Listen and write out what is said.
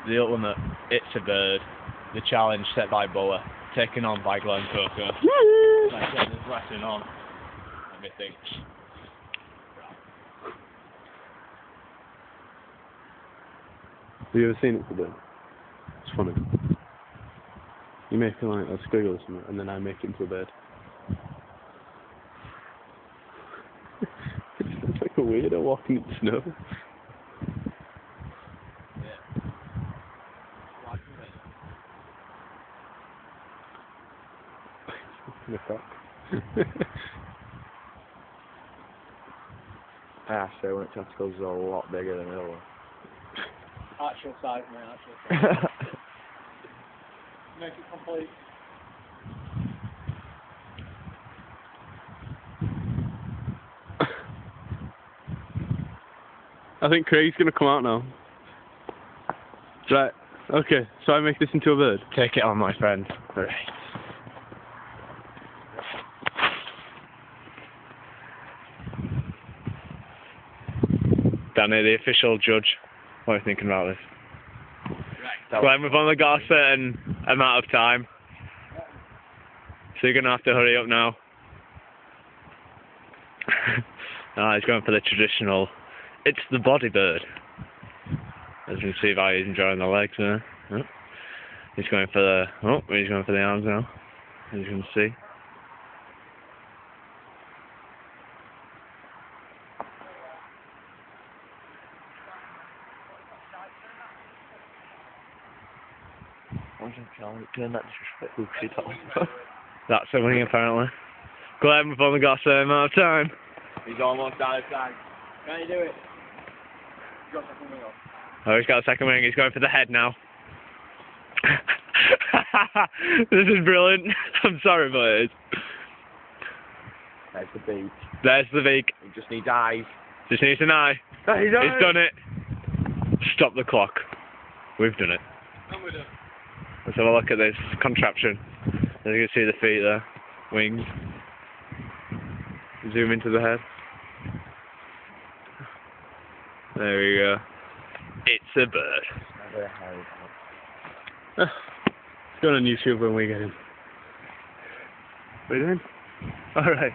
the ultimate It's a Bird, the challenge set by Boa, taken on by Glen Coco. Like I said, there's lesson on. Let me think. Have you ever seen It's a Bird? It's funny. You make it like a squiggle or something, and then I make it into a bird. It's like a weirdo walking in the snow. The cock. Actually, when it testicles is a lot bigger than the other one. Actual size, man, actual size. Make it complete. I think Craig's gonna come out now. Right, okay, so I make this into a bird. Take it on, my friend. Right. Danny, the official judge, what are you thinking about this? Right. Glenn, we've only got a certain amount of time, so you're going to have to hurry up now. He's going for the traditional, it's the body bird. As you can see by he's enjoying the legs there. Oh. He's going for the arms now, as you can see. Doing that disrespectful shit on. That's a wing apparently. Glenn, we've only got a certain amount of time. He's almost out of time. Can you do it? You got second wing on. Oh, he's got a second wing. He's going for the head now. This is brilliant. I'm sorry, but it is. There's the beak. There's the beak. He just needs eyes. Just needs an eye. He's done it. Stop the clock. We've done it. And we're done. Let's have a look at this contraption. As you can see the feet there, wings. Zoom into the head. There we go. It's a bird. It's going on YouTube when we get in. What are you doing? Alright.